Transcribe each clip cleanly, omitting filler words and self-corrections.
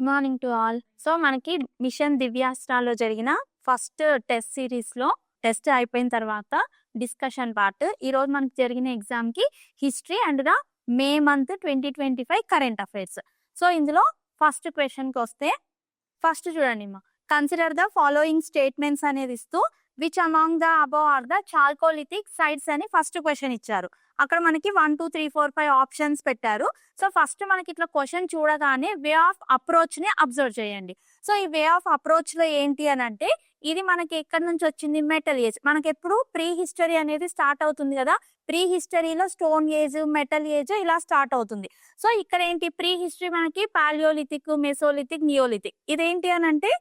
Good morning to all. So మనకి machine దివ్యాస్త్రాలో జరిగిన first test సిరీస్లో టెస్ట్ అయిపోయిన తర్వాత డిస్కషన్ పార్ట్. ఈరోజు మనకి జరిగిన ఎగ్జామ్కి history and the May month 2025 current affairs. So ఇందులో ఫస్ట్ క్వశ్చన్కి వస్తే ఫస్ట్ చూడండి అమ్మా, కన్సిడర్ ద ఫాలోయింగ్ స్టేట్మెంట్స్ అనేది ఇస్తూ which among the above are the chalcolithic sites అని ఫస్ట్ క్వశ్చన్ ఇచ్చారు. అక్కడ మనకి 1 2 3 4 5 ఆప్షన్స్ పెట్టారు. సో ఫస్ట్ మనకి ఇట్లా క్వశ్చన్ చూడగానే వే ఆఫ్ అప్రోచ్ ని అబ్జర్వ్ చేయండి. సో ఈ వే ఆఫ్ అప్రోచ్ లో ఏంటి అని అంటే, ఇది మనకి ఎక్కడి నుంచి వచ్చింది, మెటల్ ఏజ్. మనకి ఎప్పుడు ప్రీ హిస్టరీ అనేది స్టార్ట్ అవుతుంది కదా, ప్రీ హిస్టరీలో స్టోన్ ఏజ్, మెటల్ ఏజ్ ఇలా స్టార్ట్ అవుతుంది. సో ఇక్కడ ఏంటి, ప్రీ హిస్టరీ మనకి పాలియోలిథిక్, మెసోలిథిక్, నియోలిథిక్. ఇదేంటి అని అంటే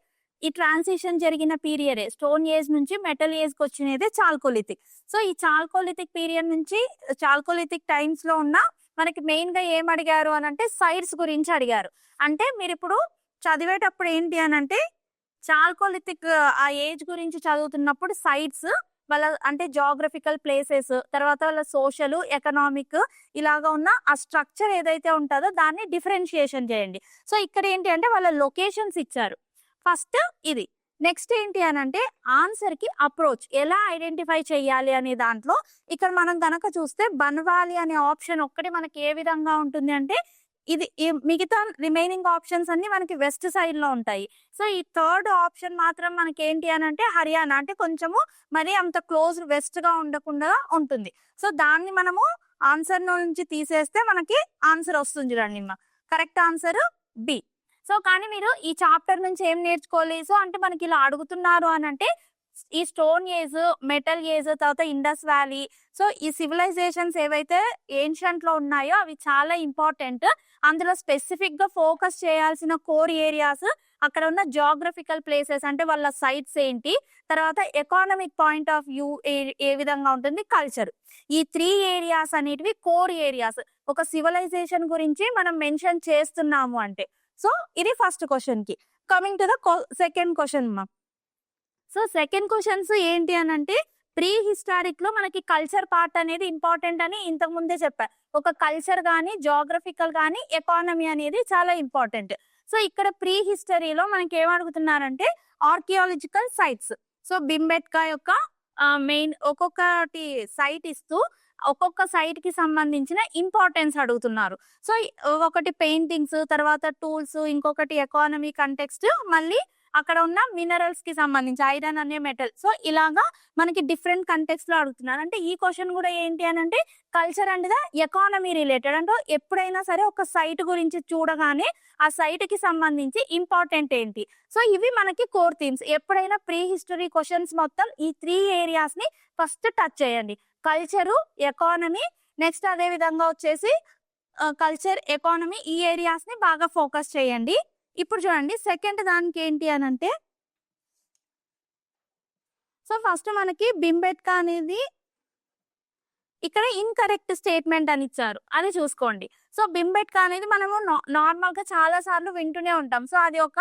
ఈ ట్రాన్సిషన్ జరిగిన పీరియడే స్టోన్ ఏజ్ నుంచి మెటల్ ఏజ్ కి వచ్చినదే చాల్కోలిథిక్. సో ఈ చాల్కోలిథిక్ పీరియడ్ నుంచి చాల్కోలిథిక్ టైమ్స్ లో ఉన్న మనకి మెయిన్ గా ఏం అడిగారు అని అంటే సైట్స్ గురించి అడిగారు. అంటే మీరు ఇప్పుడు చదివేటప్పుడు ఏంటి అని అంటే చాల్కోలిథిక్ ఆ ఏజ్ గురించి చదువుతున్నప్పుడు సైట్స్ వాళ్ళ అంటే జాగ్రఫికల్ ప్లేసెస్, తర్వాత వాళ్ళ సోషల్, ఎకనామిక్ ఇలాగా ఉన్న ఆ స్ట్రక్చర్ ఏదైతే ఉంటుందో దాన్ని డిఫరెన్షియేషన్ చేయండి. సో ఇక్కడ ఏంటి అంటే వాళ్ళ లొకేషన్స్ ఇచ్చారు ఫస్ట్ ఇది. నెక్స్ట్ ఏంటి అని అంటే ఆన్సర్ కి అప్రోచ్ ఎలా ఐడెంటిఫై చేయాలి అనే దాంట్లో ఇక్కడ మనం గనక చూస్తే బన్వాలి అనే ఆప్షన్ ఒక్కటి మనకి ఏ విధంగా ఉంటుంది అంటే ఇది, మిగతా రిమైనింగ్ ఆప్షన్స్ అన్ని మనకి వెస్ట్ సైడ్ లో ఉంటాయి. సో ఈ థర్డ్ ఆప్షన్ మాత్రం మనకి ఏంటి అని అంటే హర్యానా, అంటే కొంచెము మరి అంత క్లోజ్ వెస్ట్ గా ఉండకుండా ఉంటుంది. సో దాన్ని మనము ఆన్సర్ నుంచి తీసేస్తే మనకి ఆన్సర్ వస్తుంది చూడండి. Correct answer B. సో కానీ మీరు ఈ చాప్టర్ నుంచి ఏం నేర్చుకోవాలి, సో అంటే మనకి ఇలా అడుగుతున్నారు అని అంటే ఈ స్టోన్ ఏజ్, మెటల్ ఏజ్, తర్వాత ఇండస్ వ్యాలీ, సో ఈ సివిలైజేషన్స్ ఏవైతే ఏన్షియంట్ లో ఉన్నాయో అవి చాలా ఇంపార్టెంట్. అందులో స్పెసిఫిక్ గా ఫోకస్ చేయాల్సిన కోర్ ఏరియాస్, అక్కడ ఉన్న జాగ్రఫికల్ ప్లేసెస్ అంటే వాళ్ళ సైట్స్ ఏంటి, తర్వాత ఎకానమిక్ పాయింట్ ఆఫ్ వ్యూ ఏ విధంగా ఉంటుంది, కల్చర్. ఈ 3 ఏరియాస్ అనేటివి కోర్ ఏరియాస్ ఒక సివిలైజేషన్ గురించి మనం మెన్షన్ చేస్తున్నాము అంటే. సో ఇది ఫస్ట్ క్వశ్చన్ కి. Coming to the second question మా. సో సెకండ్ క్వశ్చన్స్ ఏంటి అని అంటే ప్రీ హిస్టారిక్ లో మనకి కల్చర్ పార్ట్ అనేది ఇంపార్టెంట్ అని ఇంతకు ముందే చెప్పారు. ఒక కల్చర్ కానీ, జాగ్రఫికల్ కానీ, ఎకానమీ అనేది చాలా ఇంపార్టెంట్. సో ఇక్కడ ప్రీ హిస్టరీలో మనకి ఏం అడుగుతున్నారంటే ఆర్కియాలజికల్ సైట్స్. సో బింబెట్కా యొక్క మెయిన్ ఒక్కొక్కటి సైట్ ఇస్తూ ఒక్కొక్క సైట్ కి సంబంధించిన ఇంపార్టెన్స్ అడుగుతున్నారు. సో ఒకటి పెయింటింగ్స్, తర్వాత టూల్స్, ఇంకొకటి ఎకానమీ కంటెక్స్ట్, మళ్ళీ అక్కడ ఉన్న మినరల్స్ కి సంబంధించి ఐరన్ అనే మెటల్. సో ఇలాగా మనకి డిఫరెంట్ కంటెక్స్ట్ లో అడుగుతున్నారు. అంటే ఈ క్వశ్చన్ కూడా ఏంటి అని అంటే culture and the economy related. అంటే ఎప్పుడైనా సరే ఒక సైట్ గురించి చూడగానే ఆ సైట్ కి సంబంధించి ఇంపార్టెంట్ ఏంటి. సో ఇవి మనకి కోర్ థీమ్స్. ఎప్పుడైనా ప్రీ హిస్టరీ క్వశ్చన్స్ మొత్తం ఈ 3 ఏరియాస్ ని ఫస్ట్ టచ్ చేయండి. కల్చరు, ఎకానమీ, నెక్స్ట్ అదే విధంగా వచ్చేసి కల్చర్, ఎకానమీ, ఈ ఏరియాస్ ని బాగా ఫోకస్ చేయండి. ఇప్పుడు చూడండి సెకండ్ దానికి ఏంటి అని అంటే, సో ఫస్ట్ మనకి బింబెట్కా అనేది ఇక్కడ ఇన్కరెక్ట్ స్టేట్మెంట్ అని ఇచ్చారు, అది చూసుకోండి. సో బింబెట్కా అనేది మనము నార్మల్ గా చాలా సార్లు వింటూనే ఉంటాం. సో అది ఒక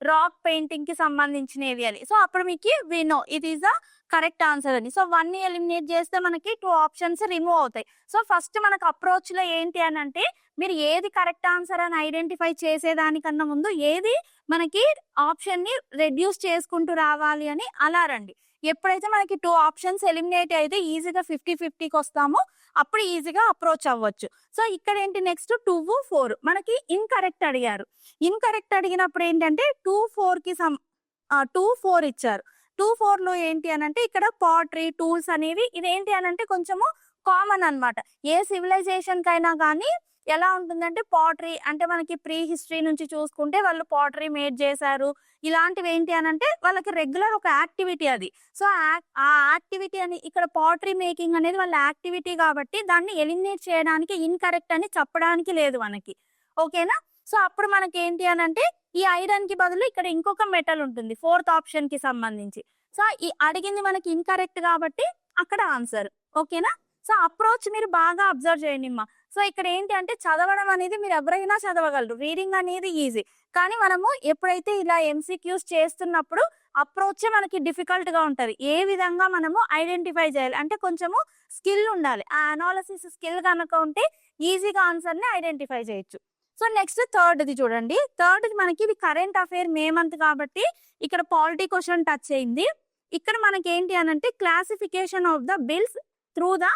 రాక్ పెయింటింగ్ కి సంబంధించినది అని. సో అప్పుడు మీకు we know it is the correct answer అని. సో 1 ని ఎలిమినేట్ చేస్తే మనకి 2 ఆప్షన్స్ రిమూవ్ అవుతాయి. సో ఫస్ట్ మనకు అప్రోచ్ లో ఏంటి అని అంటే మీరు ఏది కరెక్ట్ ఆన్సర్ అని ఐడెంటిఫై చేసేదానికన్నా ముందు ఏది మనకి ఆప్షన్ ని రెడ్యూస్ చేసుకుంటూ రావాలి అని అలా రండి. ఎప్పుడైతే మనకి 2 ఆప్షన్స్ ఎలిమినేట్ అయితే ఈజీగా 50-50కి వస్తామో అప్పుడు ఈజీగా అప్రోచ్ అవ్వచ్చు. సో ఇక్కడ ఏంటి నెక్స్ట్ 2 4 మనకి ఇన్కరెక్ట్ అడిగారు. ఇన్కరెక్ట్ అడిగినప్పుడు ఏంటంటే 2 4 కి 2 4 ఇచ్చారు. 2 4 లో ఏంటి అని అంటే ఇక్కడ పాటరీ, టూల్స్ అనేవి ఇదేంటి అని అంటే కొంచెము కామన్ అన్నమాట. ఏ సివిలైజేషన్ కైనా కానీ ఎలా ఉంటుందంటే పాటరీ అంటే మనకి ప్రీ హిస్టరీ నుంచి చూసుకుంటే వాళ్ళు పాటరీ మేడ్ చేశారు. ఇలాంటివి ఏంటి అని అంటే వాళ్ళకి రెగ్యులర్ ఒక యాక్టివిటీ అది. సో ఆ యాక్టివిటీ అని ఇక్కడ పాటరీ మేకింగ్ అనేది వాళ్ళ యాక్టివిటీ కాబట్టి దాన్ని ఎలిమినేట్ చేయడానికి ఇన్కరెక్ట్ అని చెప్పడానికి లేదు మనకి. ఓకేనా. సో అప్పుడు మనకి ఏంటి అని అంటే ఈ ఐరన్ కి బదులు ఇక్కడ ఇంకొక మెటల్ ఉంటుంది 4th ఆప్షన్ కి సంబంధించి. సో ఈ అడిగింది మనకి ఇన్కరెక్ట్ కాబట్టి అక్కడ ఆన్సర్. ఓకేనా. సో అప్రోచ్ మీరు బాగా అబ్జర్వ్ చేయండి అమ్మా. సో ఇక్కడ ఏంటి అంటే చదవడం అనేది మీరు ఎవరైనా చదవగలరు, రీడింగ్ అనేది ఈజీ. కానీ మనము ఎప్పుడైతే ఇలా ఎంసీక్యూస్ చేస్తున్నప్పుడు అప్రోచ్ మనకి డిఫికల్ట్ గా ఉంటది. ఏ విధంగా మనము ఐడెంటిఫై చేయాలి అంటే కొంచెము స్కిల్ ఉండాలి. ఆ అనాలిసిస్ స్కిల్ కనుక ఉంటే ఈజీగా ఆన్సర్ ని ఐడెంటిఫై చేయొచ్చు. సో నెక్స్ట్ థర్డ్ది చూడండి. థర్డ్ది మనకి ఇది కరెంట్ అఫైర్ మే మంత్ కాబట్టి ఇక్కడ పాలిటీ క్వశ్చన్ టచ్ అయింది. ఇక్కడ మనకి ఏంటి అనంటే classification of the bills through the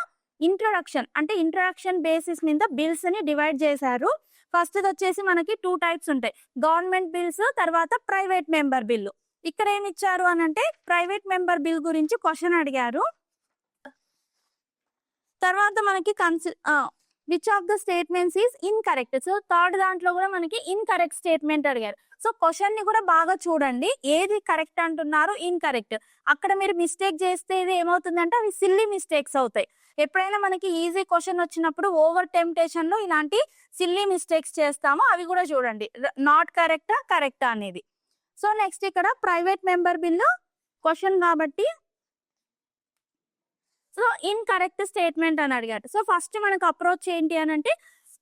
introduction, అంటే ఇంట్రొడక్షన్ బేసిస్ మీద బిల్స్ ని డివైడ్ చేశారు. ఫస్ట్ వచ్చేసి మనకి 2 టైప్స్ ఉంటాయి, గవర్నమెంట్ బిల్స్, తర్వాత ప్రైవేట్ మెంబర్ బిల్లు. ఇక్కడ ఏమి ఇచ్చారు అనంటే ప్రైవేట్ మెంబర్ బిల్ గురించి క్వశ్చన్ అడిగారు. తర్వాత మనకి which of the statements is incorrect. So third దాంట్లో కూడా మనకి ఇన్కరెక్ట్ స్టేట్మెంట్ అడిగారు. సో క్వశ్చన్ ని కూడా బాగా చూడండి, ఏది కరెక్ట్ అంటున్నారు, ఇన్కరెక్ట్. అక్కడ మీరు మిస్టేక్ చేస్తే ఇది ఏమవుతుందంటే అవి సిల్లీ మిస్టేక్స్ అవుతాయి. ఎప్పుడైనా మనకి ఈజీ క్వశ్చన్ వచ్చినప్పుడు ఓవర్ టెంప్టేషన్ లో ఇలాంటి సిల్లీ మిస్టేక్స్ చేస్తాము, అవి కూడా చూడండి, నాట్ కరెక్టా కరెక్టా అనేది. సో నెక్స్ట్ ఇక్కడ ప్రైవేట్ మెంబర్ బిల్లు క్వశ్చన్ కాబట్టి సో ఇన్కరెక్ట్ స్టేట్మెంట్ అని అడిగారు. సో ఫస్ట్ మనకు అప్రోచ్ ఏంటి అని అంటే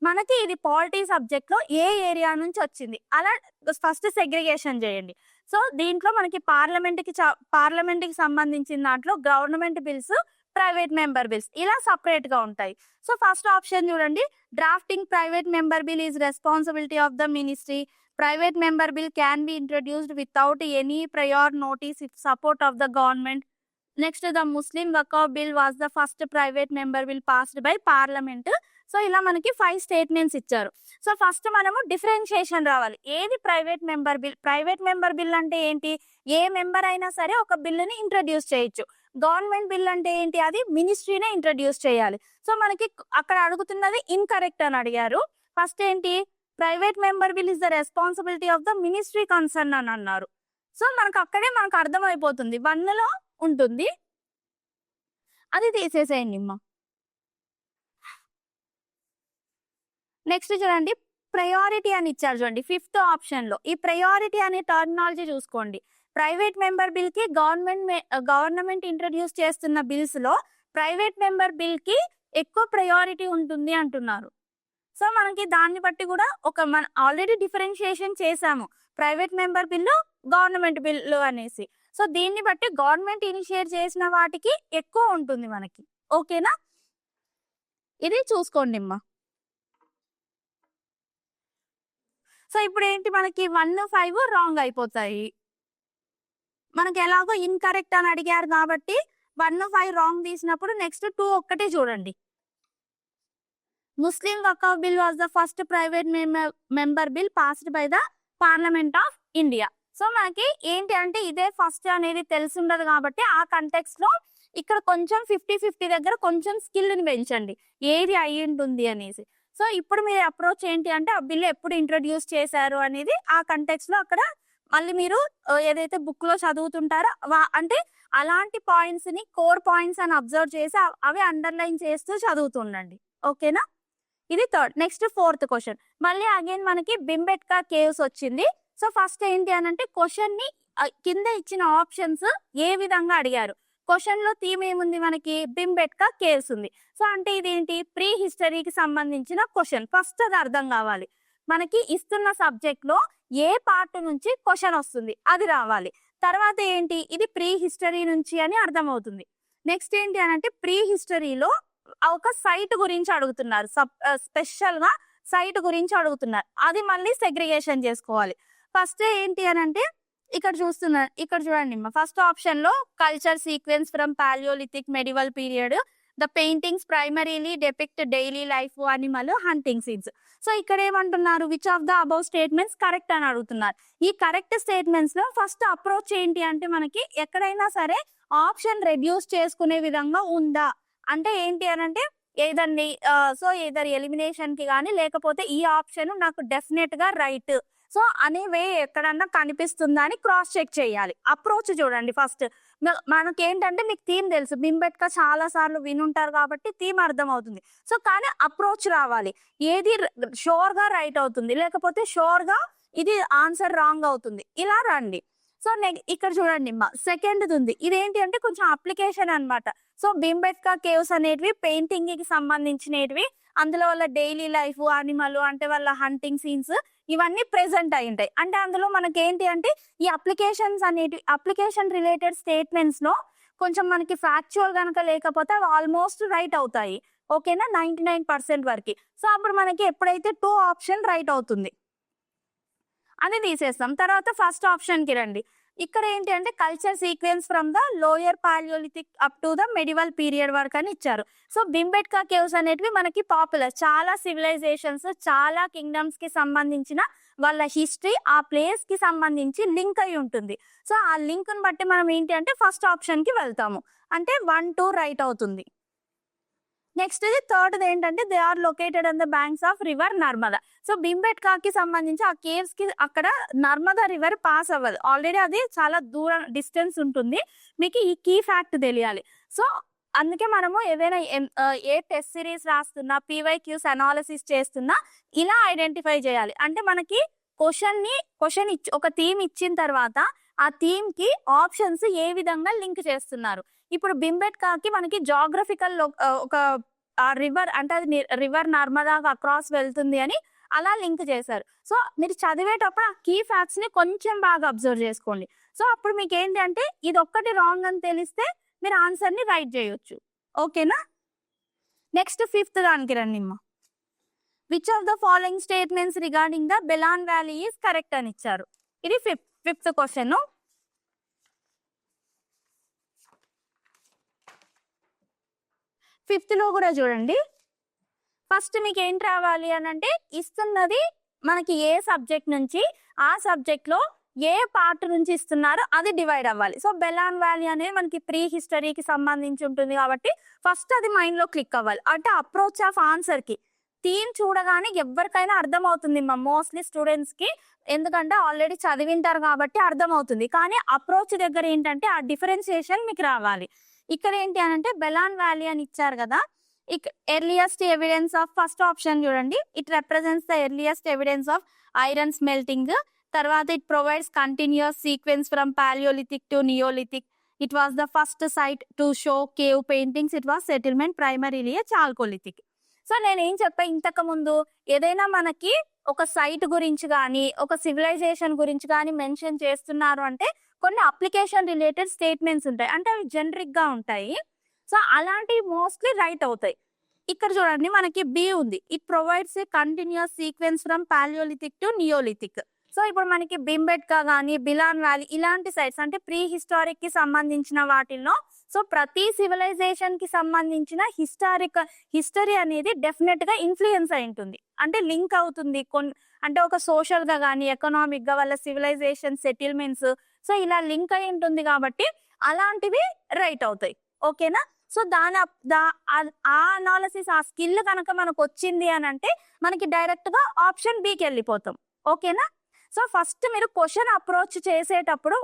మనకి ఇది పాలిటీ సబ్జెక్ట్ లో ఏ ఏరియా నుంచి వచ్చింది అలా ఫస్ట్ సెగ్రిగేషన్ చేయండి. సో దీంట్లో మనకి పార్లమెంట్ కి సంబంధించిన దాంట్లో government bills, private member bills ఇలా సపరేట్ గా ఉంటాయి. సో ఫస్ట్ ఆప్షన్ చూడండి, drafting private member bill is responsibility of the ministry. Private member bill can be introduced without any prior notice with support of the government. Next the Muslim Waqf bill was the first private member bill passed by parliament. So ఇలా మనకి 5 statements ఇచ్చారు. So first మనము differentiation రావాలి, ఏది private member bill. Private member bill అంటే ఏంటి, a member అయినా సరే ఒక బిల్లుని ఇంట్రడ్యూస్ చేయొచ్చు. గవర్నమెంట్ బిల్ అంటే ఏంటి, అది మినిస్ట్రీనే ఇంట్రడ్యూస్ చేయాలి. సో మనకి అక్కడ అడుగుతున్నది ఇన్కరెక్ట్ అని అడిగారు. ఫస్ట్ ఏంటి, private member bill is the responsibility of the ministry concern అని అన్నారు. సో మనకు అక్కడే మనకు అర్థమైపోతుంది, 1లో ఉంటుంది, అది తీసేసేయండి అమ్మా. నెక్స్ట్ చూడండి, ప్రయారిటీ అని ఇచ్చారు చూడండి 5th ఆప్షన్ లో. ఈ ప్రయారిటీ అనే టర్మినాలజీ చూసుకోండి. ప్రైవేట్ మెంబర్ బిల్ కి గవర్నమెంట్ ఇంట్రడ్యూస్ చేస్తున్న బిల్స్ లో ప్రైవేట్ మెంబర్ బిల్ కి ఎక్కువ ప్రయారిటీ ఉంటుంది అంటున్నారు. సో మనకి దాన్ని బట్టి కూడా మన ఆల్రెడీ డిఫరెన్షియేషన్ చేసాము, private member bill, government bill అనేసి. సో దీన్ని బట్టి గవర్నమెంట్ ఇనిషియేట్ చేసిన వాటికి ఎక్కువ ఉంటుంది మనకి. ఓకేనా, ఇది చూసుకోండి అమ్మా. సో ఇప్పుడు ఏంటి, మనకి 1, 5 రాంగ్ అయిపోతాయి. మనకి ఎలాగో ఇన్కరెక్ట్ అని అడిగారు కాబట్టి 1, 5 రాంగ్ తీసినప్పుడు నెక్స్ట్ 2 ఒక్కటే చూడండి. Muslim Waqf bill was the first private member bill passed by the parliament of India. So మనకి ఏంటి అంటే ఇదే ఫస్ట్ అనేది తెలిసి ఉండదు కాబట్టి ఆ కంటెక్స్ట్ లో ఇక్కడ కొంచెం 50-50 దగ్గర కొంచెం స్కిల్ ని పెంచండి, ఏది అయ్యి ఉంటుంది అనేసి. సో ఇప్పుడు మీరు అప్రోచ్ ఏంటి అంటే ఆ బిల్ ఎప్పుడు ఇంట్రడ్యూస్ చేశారు అనేది ఆ కంటెక్స్ట్ లో అక్కడ మళ్ళీ మీరు ఏదైతే బుక్ లో చదువుతుంటారో అంటే అలాంటి పాయింట్స్ ని కోర్ పాయింట్స్ అని అబ్జర్వ్ చేసి అవి అండర్లైన్ చేస్తూ చదువుతుండండి. ఓకేనా, ఇది థర్డ్. నెక్స్ట్ 4th క్వశ్చన్, మళ్ళీ అగైన్ మనకి భింబెట్కా కేవ్స్ వచ్చింది. సో ఫస్ట్ ఏంటి అనంటే క్వశ్చన్ ని కింద ఇచ్చిన ఆప్షన్స్ ఏ విధంగా అడిగారు. క్వశ్చన్ లో థీమ్ ఏముంది, మనకి భింబెట్కా కేవ్స్ ఉంది. సో అంటే ఇదేంటి, ప్రీ హిస్టరీకి సంబంధించిన క్వశ్చన్. ఫస్ట్ అది అర్థం కావాలి, మనకి ఇస్తున్న సబ్జెక్ట్ లో ఏ పార్ట్ నుంచి క్వశ్చన్ వస్తుంది అది రావాలి. తర్వాత ఏంటి, ఇది ప్రీ హిస్టరీ నుంచి అని అర్థమవుతుంది. నెక్స్ట్ ఏంటి అనంటే ప్రీ హిస్టరీలో ఒక సైట్ గురించి అడుగుతున్నారు, స్పెషల్ గా సైట్ గురించి అడుగుతున్నారు, అది మళ్ళీ సెగ్రిగేషన్ చేసుకోవాలి. ఫస్ట్ ఏంటి అనంటే ఇక్కడ చూడండి ఫస్ట్ ఆప్షన్ లో culture sequence from palaeolithic medieval period, the paintings primarily depict daily life, animal, hunting scenes. So ఇక్కడ ఏమంటున్నారు, which of the above statements correct అని అడుగుతున్నారు. ఈ కరెక్ట్ స్టేట్మెంట్స్ లో ఫస్ట్ అప్రోచ్ ఏంటి అంటే మనకి ఎక్కడైనా సరే ఆప్షన్ రెడ్యూస్ చేసుకునే విధంగా ఉందా అంటే ఏంటి అనంటే ఏదర్ ఎలిమినేషన్ కి కానీ లేకపోతే ఈ ఆప్షన్ నాకు డెఫినెట్ గా రైట్ సో అనే వే ఎక్కడన్నా కనిపిస్తుందా అని క్రాస్ చెక్ చేయాలి. అప్రోచ్ చూడండి ఫస్ట్. మనకి ఏంటంటే మీకు థీమ్ తెలుసు, భింబెట్కా చాలా సార్లు వినుంటారు కాబట్టి థీమ్ అర్థం అవుతుంది. సో కానీ అప్రోచ్ రావాలి, ఏది షోర్ గా రైట్ అవుతుంది లేకపోతే షోర్ గా ఇది ఆన్సర్ రాంగ్ అవుతుంది, ఇలా రండి. సో ఇక్కడ చూడండి సెకండ్ ఉంది, ఇదేంటి అంటే కొంచెం అప్లికేషన్ అన్నమాట. సో భింబెట్కా కేవ్స్ అనేటివి పెయింటింగ్ కి సంబంధించినవి, అందులో వాళ్ళ డైలీ లైఫ్, అనిమల్ అంటే వాళ్ళ హంటింగ్ సీన్స్ ఇవన్నీ ప్రెసెంట్ అయి ఉంటాయి. అంటే అందులో మనకి ఏంటి అంటే ఈ అప్లికేషన్ రిలేటెడ్ స్టేట్మెంట్స్ లో కొంచెం మనకి ఫ్యాక్చువల్ గనక లేకపోతే అవి ఆల్మోస్ట్ రైట్ అవుతాయి. ఓకేనా 99% వరకు. సో అప్పుడు మనకి ఎప్పుడైతే 2 ఆప్షన్ రైట్ అవుతుంది అది తీసేస్తాం. తర్వాత ఫస్ట్ ఆప్షన్కి రండి. ఇక్కడ ఏంటి అంటే culture sequence from the lower palaeolithic up to the medieval period వరకు అని ఇచ్చారు. సో బింబెట్కా కేవ్స్ అనేటివి మనకి పాపులర్, చాలా సివిలైజేషన్స్, చాలా కింగ్డమ్స్ కి సంబంధించిన వాళ్ళ హిస్టరీ ఆ ప్లేస్ కి సంబంధించి లింక్ అయి ఉంటుంది. సో ఆ లింక్ ని బట్టి మనం ఏంటి అంటే ఫస్ట్ ఆప్షన్ కి వెళ్తాము. అంటే 1, 2 రైట్ అవుతుంది. నెక్స్ట్ ఇది థర్డ్ ఏంటంటే they are located on the banks of river Narmada. So బింబెట్కాకి సంబంధించి ఆ కేవ్స్ కి అక్కడ నర్మదా రివర్ పాస్ అవ్వదు, ఆల్రెడీ అది చాలా దూరం డిస్టెన్స్ ఉంటుంది. మీకు ఈ కీ ఫ్యాక్ట్ తెలియాలి. సో అందుకే మనము ఏదైనా ఏ టెస్ట్ సిరీస్ రాస్తున్నా, PYQs అనాలిసిస్ చేస్తున్నా ఇలా ఐడెంటిఫై చేయాలి. అంటే మనకి క్వశ్చన్ ఒక థీమ్ ఇచ్చిన తర్వాత ఆ థీమ్ కి ఆప్షన్స్ ఏ విధంగా లింక్ చేస్తున్నారు. ఇప్పుడు బింబెట్కాకి మనకి జాగ్రఫికల్ ఒక రివర్ అంటే అది రివర్ నర్మదా అక్రాస్ వెళ్తుంది అని అలా లింక్ చేశారు. సో మీరు చదివేటప్పుడు ఆ కీ ఫ్యాక్ట్స్ ని కొంచెం బాగా అబ్జర్వ్ చేసుకోండి. సో అప్పుడు మీకు ఏంటి అంటే ఇది ఒక్కటి రాంగ్ అని తెలిస్తే మీరు ఆన్సర్ ని రైట్ చేయొచ్చు. ఓకేనా? నెక్స్ట్ ఫిఫ్త్ దానికి రండి. Which of the following statements regarding the bell on valley is correct అని ఇచ్చారు. ఇది ఫిఫ్త్ క్వశ్చన్. ఫిఫ్త్ లో కూడా చూడండి. ఫస్ట్ మీకు ఏంటి రావాలి అని అంటే ఇస్తున్నది మనకి ఏ సబ్జెక్ట్ నుంచి, ఆ సబ్జెక్ట్ లో ఏ పార్ట్ నుంచి ఇస్తున్నారో అది డివైడ్ అవ్వాలి. సో బెలాన్ వ్యాలీ అనేది మనకి ప్రీ హిస్టరీకి సంబంధించి ఉంటుంది కాబట్టి ఫస్ట్ అది మైండ్ లో క్లిక్ అవ్వాలి. అంటే అప్రోచ్ ఆఫ్ ఆన్సర్ కి థీమ్ చూడగానే ఎవరికైనా అర్థం అవుతుంది మోస్ట్లీ స్టూడెంట్స్ కి, ఎందుకంటే ఆల్రెడీ చదివింటారు కాబట్టి అర్థం అవుతుంది. కానీ అప్రోచ్ దగ్గర ఏంటంటే ఆ డిఫరెన్సియేషన్ మీకు రావాలి. ఇక్కడ ఏంటి అని అంటే బెలాన్ వ్యాలీ అని ఇచ్చారు కదా, earliest evidence of first option చూడండి. It represents the earliest evidence of iron smelting. తర్వాత it provides continuous sequence from palaeolithic to neolithic. It was the first site to show cave paintings. It was settlement primarily chalcolithic. So నేను ఏం చెప్పా ఇంతకు ముందు, ఏదైనా మనకి ఒక site గురించి కానీ ఒక సివిలైజేషన్ గురించి కానీ మెన్షన్ చేస్తున్నారు అంటే కొన్ని అప్లికేషన్ రిలేటెడ్ స్టేట్మెంట్స్ ఉంటాయి, అంటే అవి జనరిక్ గా ఉంటాయి. సో అలాంటివి మోస్ట్లీ రైట్ అవుతాయి. ఇక్కడ చూడండి మనకి బి ఉంది. It provides a continuous sequence from palaeolithic to neolithic. So ఇప్పుడు మనకి బింబెట్కా కానీ బిలాన్ వ్యాలీ ఇలాంటి సైట్స్ అంటే ప్రీ హిస్టారిక్ కి సంబంధించిన వాటిల్లో సో ప్రతి సివిలైజేషన్ కి సంబంధించిన హిస్టరీ అనేది డెఫినెట్ గా ఇన్ఫ్లుయెన్స్ అయి ఉంటుంది, అంటే లింక్ అవుతుంది. అంటే ఒక సోషల్ గా కానీ ఎకనామిక్ గా వాళ్ళ సివిలైజేషన్ సెటిల్మెంట్స్ సో ఇలా లింక్ అయి ఉంటుంది కాబట్టి అలాంటివి రైట్ అవుతాయి. ఓకేనా? సో ఆ అనాలిసిస్ ఆ స్కిల్ కనుక మనకు వచ్చింది అని అంటే మనకి డైరెక్ట్ గా ఆప్షన్ బికి వెళ్ళిపోతాం. ఓకేనా? సో ఫస్ట్ మీరు క్వశ్చన్ అప్రోచ్ చేసేటప్పుడు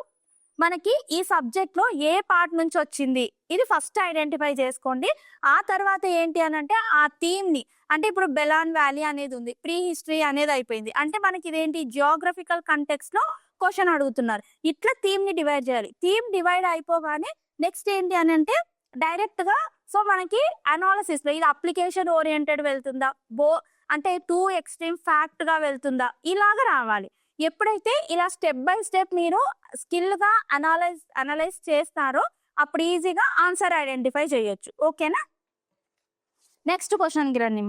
మనకి ఈ సబ్జెక్ట్ లో ఏ పార్ట్ నుంచి వచ్చింది ఇది ఫస్ట్ ఐడెంటిఫై చేసుకోండి. ఆ తర్వాత ఏంటి అని అంటే ఆ థీమ్ ని, అంటే ఇప్పుడు బెలాన్ వ్యాలీ అనేది ఉంది, ప్రీ హిస్టరీ అనేది అయిపోయింది, అంటే మనకి ఇదేంటి జియోగ్రఫికల్ కంటెక్స్ట్ లో క్వశ్చన్ అడుగుతున్నారు. ఇట్లా థీమ్ ని డివైడ్ చేయాలి. థీమ్ డివైడ్ అయిపోగానే నెక్స్ట్ ఏంటి అని అంటే డైరెక్ట్ గా సో మనకి అనాలిసిస్ లో ఇది అప్లికేషన్ ఓరియంటెడ్ వెళ్తుందా, అంటే టూ ఎక్స్ట్రీమ్ ఫ్యాక్ట్ గా వెళ్తుందా, ఇలాగా రావాలి. ఎప్పుడైతే ఇలా స్టెప్ బై స్టెప్ మీరు స్కిల్ గా అనలైజ్ చేస్తారో అప్పుడు ఈజీగా ఆన్సర్ ఐడెంటిఫై చేయొచ్చు. ఓకేనా? నెక్స్ట్ క్వశ్చన్ కి రండి.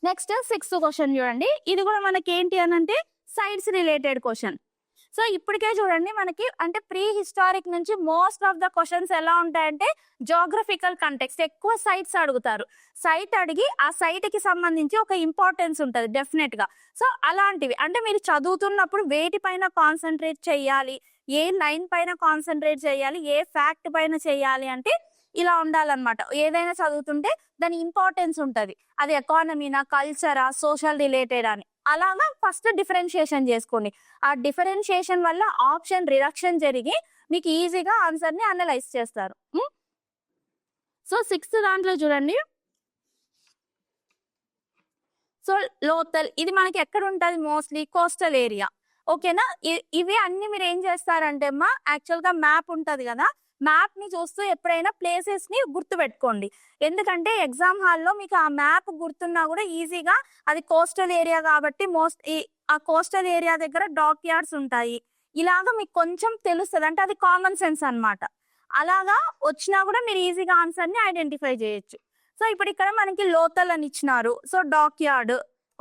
నెక్స్ట్ 6th క్వశ్చన్ చూడండి. ఇది కూడా మనకి ఏంటి అని అంటే సైట్స్ రిలేటెడ్ క్వశ్చన్. సో ఇప్పటికే చూడండి మనకి అంటే ప్రీ హిస్టారిక్ నుంచి మోస్ట్ ఆఫ్ ద క్వశ్చన్స్ ఎలా ఉంటాయంటే జోగ్రఫికల్ కంటెక్స్ట్, ఎక్కువ సైట్స్ అడుగుతారు. సైట్ అడిగి ఆ సైట్ కి సంబంధించి ఒక ఇంపార్టెన్స్ ఉంటుంది డెఫినెట్ గా. సో అలాంటివి అంటే మీరు చదువుతున్నప్పుడు వేటి పైన కాన్సన్ట్రేట్ చేయాలి, ఏ లైన్ పైన కాన్సన్ట్రేట్ చేయాలి, ఏ ఫ్యాక్ట్ పైన చేయాలి అంటే ఇలా ఉండాలన్నమాట. ఏదైనా చదువుతుంటే దాని ఇంపార్టెన్స్ ఉంటుంది, అది ఎకానమీనా, కల్చరా, సోషల్ రిలేటెడ్ అని. అలాగా ఫస్ట్ డిఫరెన్షియేషన్ చేసుకోండి. ఆ డిఫరెన్షియేషన్ వల్ల ఆప్షన్ రిడక్షన్ జరిగి మీకు ఈజీగా ఆన్సర్ ని అనలైజ్ చేస్తారు. సో 6th దాంట్లో చూడండి. సో లోతల్ ఇది మనకి ఎక్కడ ఉంటుంది, మోస్ట్లీ కోస్టల్ ఏరియా. ఓకేనా? ఇవి అన్ని మీరు ఏం చేస్తారంటే అమ్మా యాక్చువల్ గా మ్యాప్ ఉంటది కదా, మ్యాప్ ని చూస్తూ ఎప్పుడైనా ప్లేసెస్ ని గుర్తు పెట్టుకోండి. ఎందుకంటే ఎగ్జామ్ హాల్లో మీకు ఆ మ్యాప్ గుర్తున్నా కూడా ఈజీగా అది కోస్టల్ ఏరియా కాబట్టి ఆ కోస్టల్ ఏరియా దగ్గర డాక్ యార్డ్స్ ఉంటాయి, ఇలాగా మీకు కొంచెం తెలుస్తుంది, అంటే అది కామన్ సెన్స్ అన్నమాట. అలాగా వచ్చినా కూడా మీరు ఈజీగా ఆన్సర్ ని ఐడెంటిఫై చేయొచ్చు. సో ఇప్పుడు ఇక్కడ మనకి లోతల్ అని ఇచ్చినారు, సో డాక్ యార్డ్.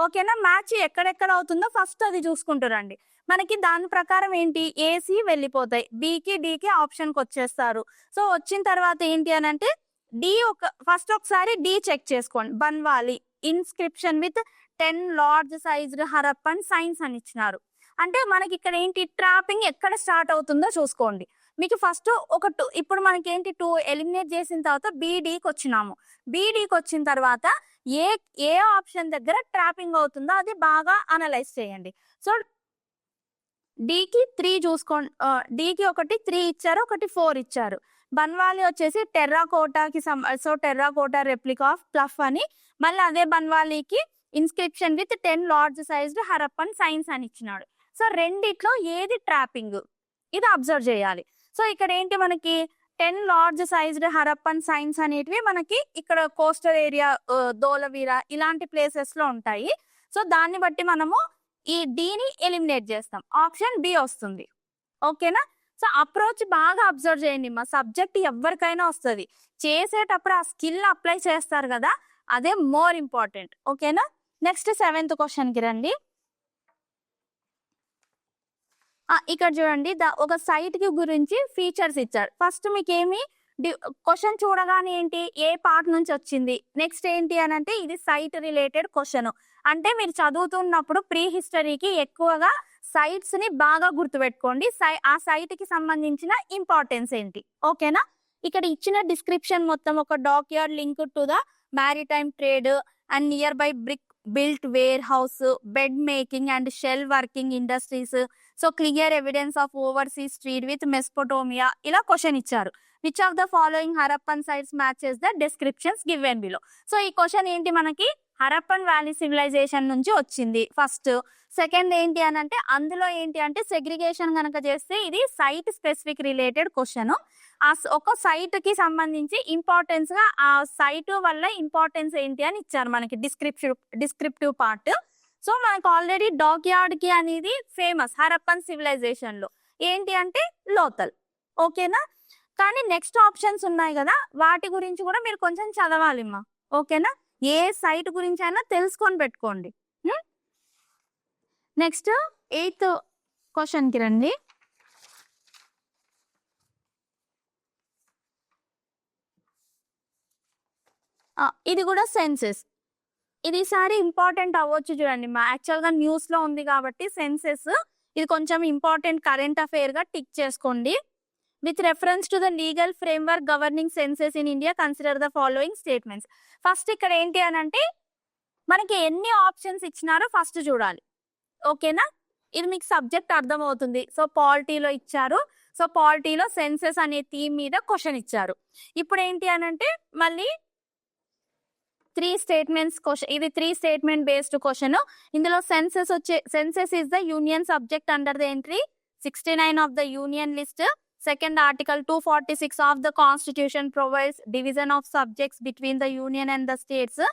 ఓకేనా, మ్యాచ్ ఎక్కడెక్కడ అవుతుందో ఫస్ట్ అది చూసుకుంటారండి. మనకి దాని ప్రకారం ఏంటి, ఏసి వెళ్ళిపోతాయి, బికి డికి ఆప్షన్కి వచ్చేస్తారు. సో వచ్చిన తర్వాత ఏంటి అని అంటే డి ఫస్ట్ ఒకసారి డి చెక్ చేసుకోండి. Banawali inscription with 10 large sized Harappan signs అని ఇచ్చినారు. అంటే మనకి ఇక్కడ ఏంటి, ట్రాపింగ్ ఎక్కడ స్టార్ట్ అవుతుందో చూసుకోండి. మీకు ఫస్ట్ ఒక 2, ఇప్పుడు మనకి ఏంటి 2 ఎలిమినేట్ చేసిన తర్వాత బీడీకి వచ్చినాము. బీడీకి వచ్చిన తర్వాత ఏ ఆప్షన్ దగ్గర ట్రాపింగ్ అవుతుందో అది బాగా అనలైజ్ చేయండి. సో డికి 3 చూసుకోండి, డికి ఒకటి 3 ఇచ్చారు, ఒకటి 4 ఇచ్చారు. బన్వాలి వచ్చేసి టెర్రాకోటాకి so terracotta replica of plough అని, మళ్ళీ అదే బన్వాలీకి inscription with 10 large sized Harappan signs అని ఇచ్చినాడు. సో రెండిట్లో ఏది ట్రాపింగ్ ఇది అబ్జర్వ్ చేయాలి. సో ఇక్కడ ఏంటి మనకి 10 లార్జ్ సైజ్డ్ హరప్పన్ సైన్స్ అనేటివి మనకి ఇక్కడ కోస్టల్ ఏరియా, ధోలవీరా ఇలాంటి ప్లేసెస్ లో ఉంటాయి. సో దాన్ని బట్టి మనము ఈ డిని ఎలిమినేట్ చేస్తాం, ఆప్షన్ బి వస్తుంది. ఓకేనా, సో అప్రోచ్ బాగా అబ్జర్వ్ చేయండి. మా సబ్జెక్ట్ ఎవరికైనా వస్తుంది, చేసేటప్పుడు ఆ స్కిల్ అప్లై చేస్తారు కదా, అదే మోర్ ఇంపార్టెంట్. ఓకేనా, నెక్స్ట్ 7th క్వశ్చన్కి రండి. ఇక్కడ చూడండి, ఒక సైట్ కి గురించి ఫీచర్స్ ఇచ్చారు. ఫస్ట్ మీకు ఏమి క్వశ్చన్ చూడగానే ఏంటి, ఏ పార్ట్ నుంచి వచ్చింది, నెక్స్ట్ ఏంటి అని అంటే ఇది సైట్ రిలేటెడ్ క్వశ్చన్. అంటే మీరు చదువుతున్నప్పుడు ప్రీ హిస్టరీకి ఎక్కువగా సైట్స్ ని బాగా గుర్తుపెట్టుకోండి, ఆ సైట్ కి సంబంధించిన ఇంపార్టెన్స్ ఏంటి. ఓకేనా, ఇక్కడ ఇచ్చిన డిస్క్రిప్షన్ మొత్తం ఒక dockyard link to the maritime trade and nearby brick built warehouse, bead making and shell working industries, so clear evidence of overseas trade with Mesopotamia, ఇలా question ఇచ్చారు. Which of the following Harappan sites matches the descriptions given below. So ఈ question ఏంటి, మనకి Harappan valley civilisation నుంచి వచ్చింది first. Second ఏంటి అని అంటే అందులో ఏంటి అంటే సెగ్రిగేషన్ కనుక చేస్తే ఇది సైట్ స్పెసిఫిక్ రిలేటెడ్ క్వశ్చన్. ఆ ఒక సైట్ కి సంబంధించి ఇంపార్టెన్స్ గా ఆ సైట్ వల్ల ఇంపార్టెన్స్ ఏంటి అని ఇచ్చారు మనకి డిస్క్రిప్టివ్ పార్ట్. సో మనకు ఆల్రెడీ డాక్ యార్డ్ కి అనేది ఫేమస్ హరప్పన్ సివిలైజేషన్ లో ఏంటి అంటే లోతల్. ఓకేనా, కానీ నెక్స్ట్ ఆప్షన్స్ ఉన్నాయి కదా, వాటి గురించి కూడా మీరు కొంచెం చదవాలిమ్మా. ఓకేనా, ఏ సైట్ గురించి అయినా తెలుసుకొని పెట్టుకోండి. నెక్స్ట్ 8th క్వశ్చన్కి రండి. ఇది కూడా సెన్సెస్, ఇది సారి ఇంపార్టెంట్ అవ్వచ్చు. చూడండి మా యాక్చువల్గా న్యూస్ లో ఉంది కాబట్టి సెన్సెస్ ఇది కొంచెం ఇంపార్టెంట్ కరెంట్ అఫైర్ గా టిక్ చేసుకోండి. With reference to the legal framework governing census in India consider the following statements. First ఇక్కడ ఏంటి అని అంటే మనకి ఎన్ని ఆప్షన్స్ ఇచ్చినారో ఫస్ట్ చూడాలి. ఓకేనా, ఇది మీకు సబ్జెక్ట్ అర్థం అవుతుంది. సో పాలిటీలో ఇచ్చారు, సో పాలిటీలో సెన్సెస్ అనే థీమ్ మీద క్వశ్చన్ ఇచ్చారు. ఇప్పుడు ఏంటి అని అంటే మళ్ళీ 3 స్టేట్మెంట్స్ క్వశ్చన్, ఇది 3 స్టేట్మెంట్ బేస్డ్ క్వశ్చన్. ఇందులో census is the union subject under the entry 69 of the union list. Second article 246 of the constitution provides division of subjects between the union and the states.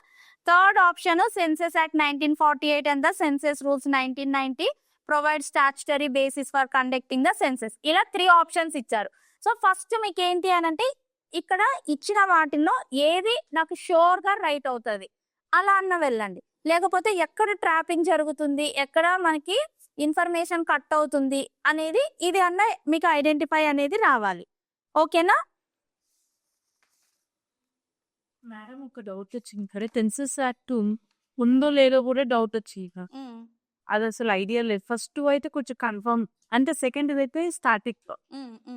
Third option census act 1948 and the census rules 1990 provide statutory basis for conducting the census. ఇలా 3 options ఇచ్చారు. So first మీకు ఏంటి అని అంటే ఇక్కడ ఇచ్చిన వాటిల్లో ఏది నాకు షూర్ గా రైట్ అవుతుంది అలా అన్న వెళ్ళండి, లేకపోతే ఎక్కడ ట్రాపింగ్ జరుగుతుంది, ఎక్కడ మనకి ఇన్ఫర్మేషన్ కట్ అవుతుంది అనేది ఇది అన్న మీకు ఐడెంటిఫై అనేది రావాలి. ఓకేనా మేడం, ఒక డౌట్ వచ్చింది. సరే సెన్సస్ యాక్ట్ ఉందో లేదో కూడా డౌట్ వచ్చింది. అది అసలు ఐడియా లేదు. ఫస్ట్ అయితే కొంచెం కన్ఫర్మ్, అంటే సెకండ్ అయితే స్టాటిక్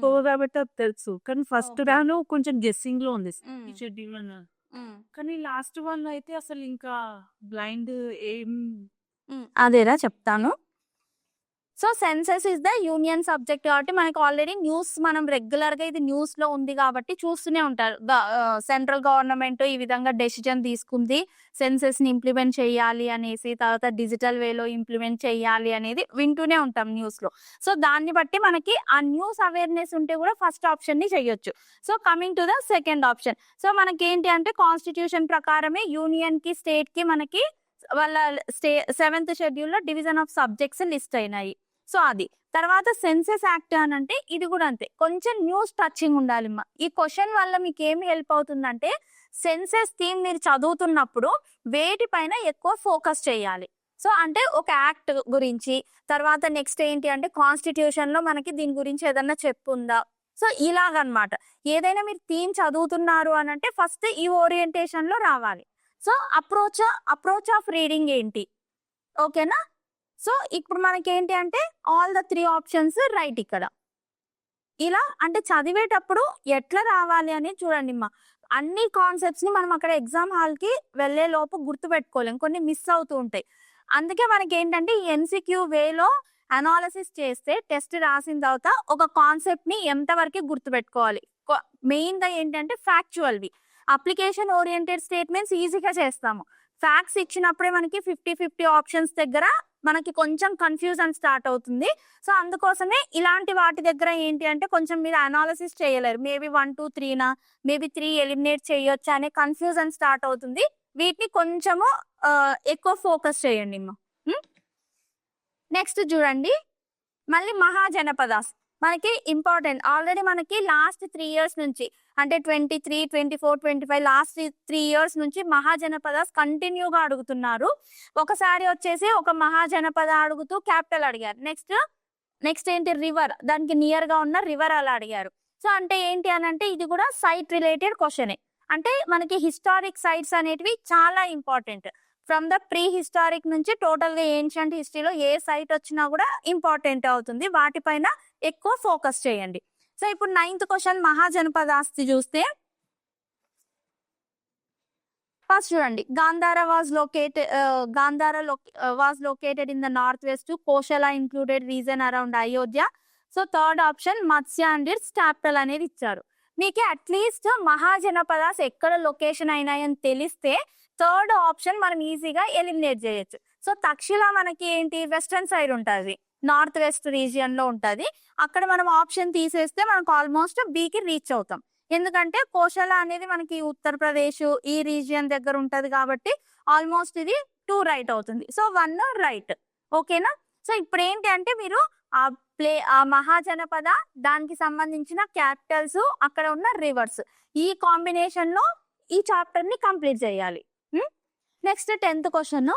సో కాబట్టి అది తెలుసు, కానీ ఫస్ట్ రాను కొంచెం గెస్సింగ్ లో ఉంది షెడ్యూల్ అన్న. కానీ లాస్ట్ వన్ అయితే అసలు ఇంకా బ్లైండ్ ఏం. అదేరా చెప్తాను. So census is the union subject కాబట్టి మనకి ఆల్రెడీ న్యూస్ మనం రెగ్యులర్ గా ఇది న్యూస్ లో ఉంది కాబట్టి చూస్తూనే ఉంటారు. సెంట్రల్ గవర్నమెంట్ ఈ విధంగా డెసిజన్ తీసుకుంది సెన్సెస్ ని ఇంప్లిమెంట్ చేయాలి అనేసి, తర్వాత డిజిటల్ వేలో ఇంప్లిమెంట్ చేయాలి అనేది వింటూనే ఉంటాం న్యూస్ లో. సో దాన్ని బట్టి మనకి ఆ న్యూస్ అవేర్నెస్ ఉంటే కూడా ఫస్ట్ ఆప్షన్ ని చేయొచ్చు. So coming to the second option, so మనకి ఏంటి అంటే కాన్స్టిట్యూషన్ ప్రకారమే యూనియన్ కి స్టేట్ కి మనకి వాళ్ళ 7th షెడ్యూల్ లో డివిజన్ ఆఫ్ సబ్జెక్ట్స్ లిస్ట్ అయినాయి. సో అది తర్వాత సెన్సెస్ యాక్ట్ అని అంటే ఇది కూడా అంతే, కొంచెం న్యూస్ టచింగ్ ఉండాలి. ఈ క్వశ్చన్ వల్ల మీకు ఏమి హెల్ప్ అవుతుందంటే సెన్సెస్ థీమ్ మీరు చదువుతున్నప్పుడు వేటిపైన ఎక్కువ ఫోకస్ చేయాలి. సో అంటే ఒక యాక్ట్ గురించి, తర్వాత నెక్స్ట్ ఏంటి అంటే కాన్స్టిట్యూషన్ లో మనకి దీని గురించి ఏదన్నా చెప్పుందా, సో ఇలాగనమాట. ఏదైనా మీరు థీమ్ చదువుతున్నారు అని అంటే ఫస్ట్ ఈ ఓరియంటేషన్ లో రావాలి. సో అప్రోచ్ ఆఫ్ రీడింగ్ ఏంటి, ఓకేనా. సో ఇప్పుడు మనకి ఏంటి అంటే ఆల్ ద 3 ఆప్షన్స్ రైట్ ఇక్కడ. ఇలా అంటే చదివేటప్పుడు ఎట్లా రావాలి అని చూడండి అన్ని కాన్సెప్ట్స్ ని మనం అక్కడ ఎగ్జామ్ హాల్ కి వెళ్లే లోపు గుర్తు పెట్టుకోలేం, కొన్ని మిస్ అవుతూ ఉంటాయి. అందుకే మనకి ఏంటంటే ఈ MCQ వేలో అనాలిసిస్ చేస్తే టెస్ట్ రాసిన తర్వాత ఒక కాన్సెప్ట్ ని ఎంతవరకు గుర్తు పెట్టుకోవాలి. మెయిన్ గా ఏంటంటే ఫ్యాక్చువల్వి, అప్లికేషన్ ఓరియంటెడ్ స్టేట్మెంట్స్ ఈజీగా చేస్తాము. ఫ్యాక్ట్స్ ఇచ్చినప్పుడే మనకి 50-50 ఆప్షన్స్ దగ్గర మనకి కొంచెం కన్ఫ్యూజన్ స్టార్ట్ అవుతుంది. సో అందుకోసమే ఇలాంటి వాటి దగ్గర ఏంటి అంటే కొంచెం మీరు అనాలిసిస్ చేయలేరు, మేబీ 1, 2, 3 మేబీ 3 ఎలిమినేట్ చేయొచ్చా అనే కన్ఫ్యూజన్ స్టార్ట్ అవుతుంది. వీటిని కొంచెము ఎక్కువ ఫోకస్ చేయండి. నెక్స్ట్ చూడండి మళ్ళీ మహాజనపదాస్ మనకి ఇంపార్టెంట్. ఆల్రెడీ మనకి లాస్ట్ 3 years నుంచి అంటే 23, 24, 25 లాస్ట్ 3 years నుంచి మహాజనపదాస్ కంటిన్యూగా అడుగుతున్నారు. ఒకసారి వచ్చేసి ఒక మహాజనపద అడుగుతూ క్యాపిటల్ అడిగారు. నెక్స్ట్ ఏంటి రివర్, దానికి నియర్ గా ఉన్న రివర్ అలా అడిగారు. సో అంటే ఏంటి అని అంటే ఇది కూడా సైట్ రిలేటెడ్ క్వశ్చనే. అంటే మనకి హిస్టారిక్ సైట్స్ అనేటివి చాలా important. From the pre historic నుంచి టోటల్ గా ఏన్షియంట్ హిస్టరీలో ఏ సైట్ వచ్చినా కూడా ఇంపార్టెంట్ అవుతుంది, వాటిపైన ఎక్కువ ఫోకస్ చేయండి. సో ఇప్పుడు 9th క్వశ్చన్ మహాజనపదాస్తి చూస్తే ఫస్ట్ చూడండి Gandhara was located in the north west, Kosala included reason around Ayodhya. So third option మత్స్య అండ్ ఇట్స్ క్యాపిటల్ అనేది ఇచ్చారు. మీకు అట్లీస్ట్ మహాజనపదాస్ ఎక్కడ లొకేషన్ అయినాయని తెలిస్తే థర్డ్ ఆప్షన్ మనం ఈజీగా ఎలిమినేట్ చేయొచ్చు. సో తక్షిల మనకి ఏంటి వెస్టర్న్ సైడ్ ఉంటుంది, నార్త్ వెస్ట్ రీజియన్ లో ఉంటది. అక్కడ మనం ఆప్షన్ తీసేస్తే మనకు ఆల్మోస్ట్ బికి రీచ్ అవుతాం. ఎందుకంటే కోశల అనేది మనకి ఉత్తరప్రదేశ్ ఈ రీజియన్ దగ్గర ఉంటది కాబట్టి ఆల్మోస్ట్ ఇది 2 రైట్ అవుతుంది. సో 1 రైట్, ఓకేనా. సో ఇప్పుడు ఏంటి అంటే మీరు ఆ మహాజనపద దానికి సంబంధించిన క్యాపిటల్స్ అక్కడ ఉన్న రివర్స్ ఈ కాంబినేషన్ లో ఈ చాప్టర్ ని కంప్లీట్ చేయాలి. Next 10th question.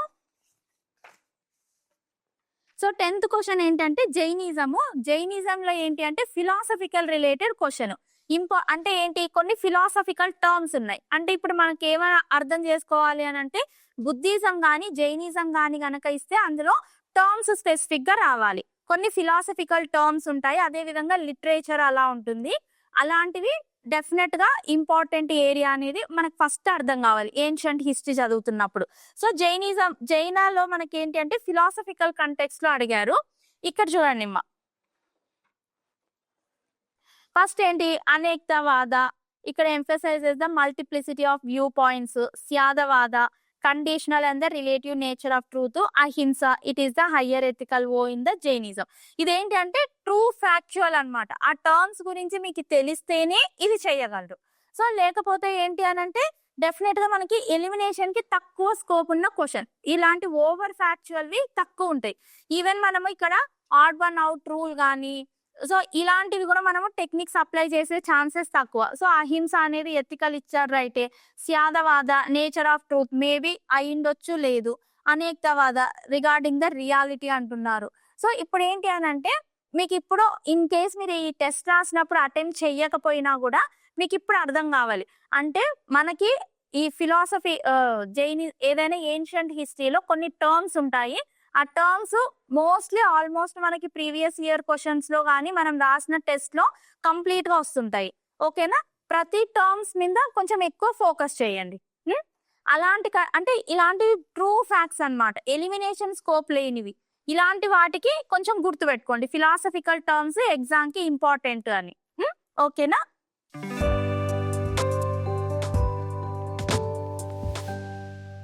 So 10th question ఏంటంటే జైనిజం లో ఏంటి అంటే ఫిలాసఫికల్ రిలేటెడ్ క్వశ్చన్. అంటే ఏంటి కొన్ని ఫిలాసఫికల్ టర్మ్స్ ఉన్నాయి. అంటే ఇప్పుడు మనకి ఏమైనా అర్థం చేసుకోవాలి అని అంటే బుద్ధిజం గాని జైనిజం గాని గనక ఇస్తే అందులో టర్మ్స్ స్పెసిఫిక్ గా రావాలి. కొన్ని ఫిలాసఫికల్ టర్మ్స్ ఉంటాయి, అదే విధంగా లిటరేచర్ అలా ఉంటుంది. అలాంటివి డెఫినెట్ గా ఇంపార్టెంట్ ఏరియా అనేది మనకు ఫస్ట్ అర్థం కావాలి ఏన్షియంట్ హిస్టరీ చదువుతున్నప్పుడు. సో జైనాలో మనకి ఏంటి అంటే ఫిలాసఫికల్ కంటెక్స్ట్ లో అడిగారు. ఇక్కడ చూడండి ఫస్ట్ ఏంటి అనేక్తవాద, ఇక్కడ emphasizes the multiplicity of viewpoints. Syadvada conditional and the relative nature of truth. Ahimsa it is the higher ethical vow in the Jainism. ఇదేంటి అంటే ట్రూ ఫ్యాక్చువల్ అన్నమాట. ఆ టర్మ్స్ గురించి మీకు తెలిస్తేనే ఇది చేయగలరు. సో లేకపోతే ఏంటి అని అంటే డెఫినెట్ గా మనకి ఎలిమినేషన్ కి తక్కువ స్కోప్ ఉన్న క్వశ్చన్. ఇలాంటి ఓవర్ ఫ్యాక్చువల్వి తక్కువ ఉంటాయి. ఈవెన్ మనము ఇక్కడ ఆడ్ వన్ అవుట్ రూల్ కానీ సో ఇలాంటివి కూడా మనము టెక్నిక్స్ అప్లై చేసే ఛాన్సెస్ తక్కువ. సో అహింస అనేది ఎథికల్ ఇచ్చారు రైటే. స్యాదవాద నేచర్ ఆఫ్ ట్రూత్ మేబీ అయిండొచ్చు, లేదు. అనేక్తవాద రిగార్డింగ్ ద రియాలిటీ అంటున్నారు. సో ఇప్పుడు ఏంటి అని అంటే మీకు ఇప్పుడు ఇన్ కేస్ మీరు ఈ టెస్ట్ రాసినప్పుడు అటెంప్ట్ చెయ్యకపోయినా కూడా మీకు ఇప్పుడు అర్థం కావాలి. అంటే మనకి ఈ ఫిలాసఫీ ఏదైనా ఏన్షియంట్ హిస్టరీలో కొన్ని టర్మ్స్ ఉంటాయి. ఆ టర్మ్స్ ఆల్మోస్ట్ మనకి ప్రీవియస్ ఇయర్ క్వశ్చన్స్ లో కానీ మనం రాసిన టెస్ట్ లో కంప్లీట్ గా వస్తుంటాయి, ఓకేనా. ప్రతి టర్మ్స్ మీద కొంచెం ఎక్కువ ఫోకస్ చేయండి. అంటే ఇలాంటివి ట్రూ ఫ్యాక్ట్స్ అన్నమాట, ఎలిమినేషన్ స్కోప్ లేనివి. ఇలాంటి వాటికి కొంచెం గుర్తు పెట్టుకోండి, ఫిలాసఫికల్ టర్మ్స్ ఎగ్జామ్ కి ఇంపార్టెంట్ అని, ఓకేనా.